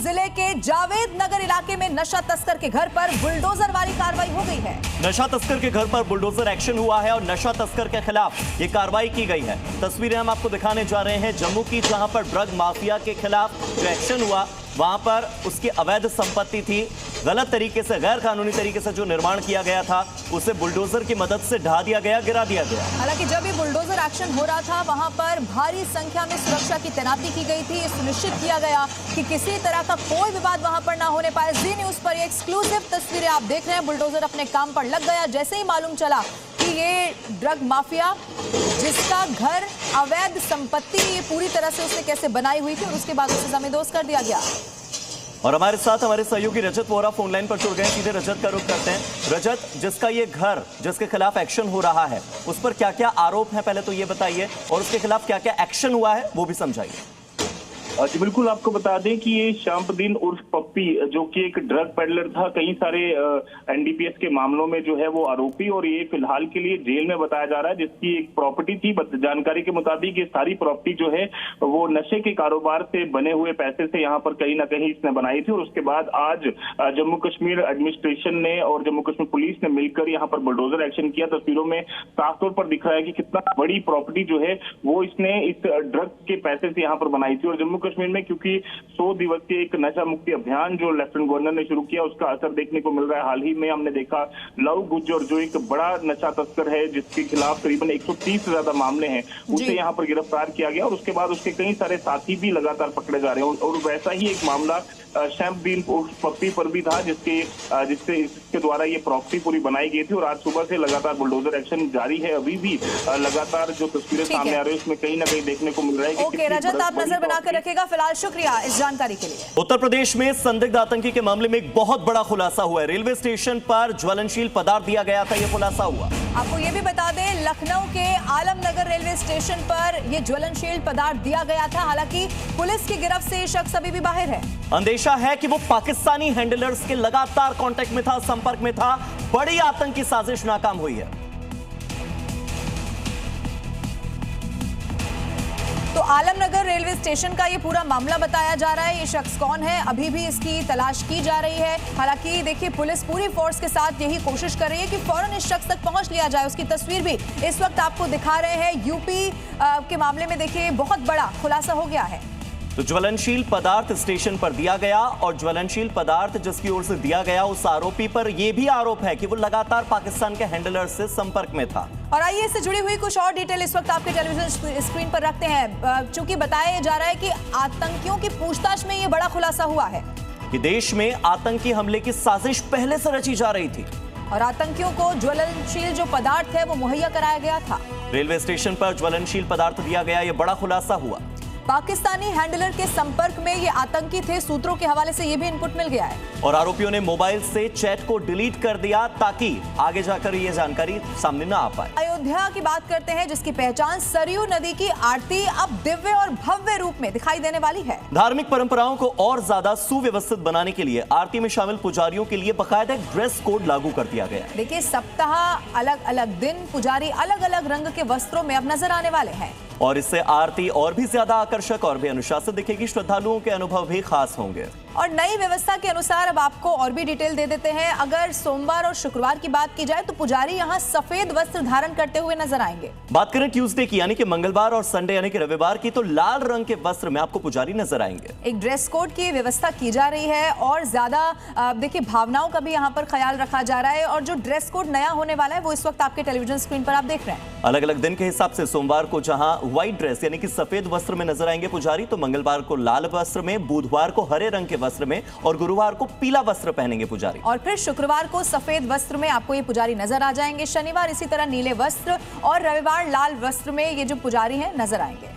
जिले के जावेद नगर इलाके में नशा तस्कर के घर पर बुलडोजर वाली कार्रवाई हो गई है। नशा तस्कर के घर पर बुलडोजर एक्शन हुआ है और नशा तस्कर के खिलाफ ये कार्रवाई की गई है। तस्वीरें हम आपको दिखाने जा रहे हैं जम्मू की, जहां पर ड्रग माफिया के खिलाफ जो एक्शन हुआ वहां पर उसकी अवैध संपत्ति थी, गलत तरीके से, गैर कानूनी तरीके से जो निर्माण किया गया था उसे बुलडोजर की मदद से ढा दिया गया, गिरा दिया गया। हालांकि जब ये बुलडोजर एक्शन हो रहा था वहां पर भारी संख्या में सुरक्षा की तैनाती की गई थी। ये सुनिश्चित किया गया कि किसी तरह का कोई विवाद वहां पर ना होने पाए। जी न्यूज पर ये एक्सक्लूसिव तस्वीरें आप देख रहे हैं। बुलडोजर अपने काम पर लग गया जैसे ही मालूम चला कि ये ड्रग माफिया जिसका घर अवैध संपत्ति ये पूरी तरह से उसने कैसे बनाई हुई थी और उसके बाद उसे जमींदोज कर दिया गया। और हमारे साथ हमारे सहयोगी रजत वोरा फोन लाइन पर जुड़ गए। सीधे रजत का रुख करते हैं। रजत, जिसका ये घर, जिसके खिलाफ एक्शन हो रहा है, उस पर क्या क्या आरोप हैं पहले तो ये बताइए, और उसके खिलाफ क्या क्या एक्शन हुआ है वो भी समझाइए। जी बिल्कुल, आपको बता दें कि ये शाम्पदीन उर्फ पप्पी जो कि एक ड्रग पेडलर था, कई सारे एनडीपीएस के मामलों में जो है वो आरोपी, और ये फिलहाल के लिए जेल में बताया जा रहा है, जिसकी एक प्रॉपर्टी थी। जानकारी के मुताबिक ये सारी प्रॉपर्टी जो है वो नशे के कारोबार से बने हुए पैसे से यहाँ पर कहीं ना कहीं इसने बनाई थी। और उसके बाद आज जम्मू कश्मीर एडमिनिस्ट्रेशन ने और जम्मू कश्मीर पुलिस ने मिलकर यहाँ पर बुलडोजर एक्शन किया। तस्वीरों में साफ तौर पर दिख रहा है कि कितना बड़ी प्रॉपर्टी जो है वो इसने इस ड्रग के पैसे से यहाँ पर बनाई थी। और जम्मू कश्मीर में क्योंकि 100 दिवसीय एक नशा मुक्ति अभियान जो लेफ्टिनेंट गवर्नर ने शुरू किया उसका असर देखने को मिल रहा है। हाल ही में हमने देखा लव गुज्जर जो एक बड़ा नशा तस्कर है, जिसके खिलाफ करीबन 130 से ज्यादा मामले हैं, उसे यहाँ पर गिरफ्तार किया गया। और उसके बाद उसके कई सारे साथी भी लगातार पकड़े जा रहे हैं। और वैसा ही एक मामला शाम्पदीन पप्पी पर भी था, जिसके द्वारा ये प्रॉपर्टी पूरी बनाई गई थी। और आज सुबह से लगातार बुलडोजर एक्शन जारी है। अभी भी लगातार जो तस्वीरें सामने आ रही है उसमें कहीं ना कहीं देखने को मिल रहा है। ओके रजत, आप नजर बनाकर रखेगा। फिलहाल शुक्रिया इस जानकारी के लिए। उत्तर प्रदेश में संदिग्ध आतंकी के मामले में एक बहुत बड़ा खुलासा हुआ है। रेलवे स्टेशन पर ज्वलनशील पदार्थ दिया गया था, यह खुलासा हुआ। आपको ये भी बता दें, लखनऊ के आलमनगर रेलवे स्टेशन पर यह ज्वलनशील पदार्थ दिया गया था। हालांकि पुलिस की गिरफ्त से शख्स अभी भी बाहर है। अंदेशा है कि वो पाकिस्तानी हैंडलर्स के लगातार कांटेक्ट में था, संपर्क में था। बड़ी आतंकी साजिश नाकाम हुई है। तो आलमनगर रेलवे स्टेशन का ये पूरा मामला बताया जा रहा है। ये शख्स कौन है, अभी भी इसकी तलाश की जा रही है। हालांकि देखिए, पुलिस पूरी फोर्स के साथ यही कोशिश कर रही है कि फौरन इस शख्स तक पहुंच लिया जाए। उसकी तस्वीर भी इस वक्त आपको दिखा रहे हैं। यूपी के मामले में देखिए बहुत बड़ा खुलासा हो गया है। तो ज्वलनशील पदार्थ स्टेशन पर दिया गया, और ज्वलनशील पदार्थ जिसकी ओर से दिया गया उस आरोपी पर यह भी आरोप है कि वो लगातार पाकिस्तान के हैंडलर से संपर्क में था। और आइए इससे जुड़ी हुई कुछ और डिटेल इस वक्त आपके टेलीविजन स्क्रीन पर रखते हैं। चूंकि बताया जा रहा है कि आतंकियों की पूछताछ में यह बड़ा खुलासा हुआ है कि देश में आतंकी हमले की साजिश पहले से रची जा रही थी और आतंकियों को ज्वलनशील जो पदार्थ है वो मुहैया कराया गया था। रेलवे स्टेशन पर ज्वलनशील पदार्थ दिया गया, यह बड़ा खुलासा हुआ। पाकिस्तानी हैंडलर के संपर्क में ये आतंकी थे, सूत्रों के हवाले से ये भी इनपुट मिल गया है। और आरोपियों ने मोबाइल से चैट को डिलीट कर दिया ताकि आगे जाकर ये जानकारी सामने ना आ पाए। अयोध्या की बात करते हैं, जिसकी पहचान सरयू नदी की आरती अब दिव्य और भव्य रूप में दिखाई देने वाली है। धार्मिक परंपराओं को और ज्यादा सुव्यवस्थित बनाने के लिए आरती में शामिल पुजारियों के लिए बाकायदा एक ड्रेस कोड लागू कर दिया गया। देखिए, सप्ताह अलग अलग दिन पुजारी अलग अलग रंग के वस्त्रों में अब नजर आने वाले हैं। और इससे आरती और भी ज्यादा आकर्षक और भी अनुशासित दिखेगी। श्रद्धालुओं के अनुभव भी खास होंगे। और नई व्यवस्था के अनुसार अब आपको और भी डिटेल दे देते हैं। अगर सोमवार और शुक्रवार की बात की जाए तो पुजारी यहां सफेद वस्त्र धारण करते हुए नजर आएंगे। बात करें ट्यूसडे की यानी कि मंगलवार, और संडे यानी कि रविवार की, तो लाल रंग के वस्त्र में आपको पुजारी नजर आएंगे। एक ड्रेस कोड की व्यवस्था की जा रही है और ज्यादा देखिए भावनाओं का भी यहाँ पर ख्याल रखा जा रहा है। और जो ड्रेस कोड नया होने वाला है वो इस वक्त आपके टेलीविजन स्क्रीन पर आप देख रहे हैं। अलग अलग दिन के हिसाब से सोमवार को जहां व्हाइट ड्रेस यानी कि सफेद वस्त्र में नजर आएंगे पुजारी, तो मंगलवार को लाल वस्त्र में, बुधवार को हरे रंग के वस्त्र में और गुरुवार को पीला वस्त्र पहनेंगे पुजारी। और फिर शुक्रवार को सफेद वस्त्र में आपको ये पुजारी नजर आ जाएंगे। शनिवार इसी तरह नीले वस्त्र और रविवार लाल वस्त्र में ये जो पुजारी हैं नजर आएंगे।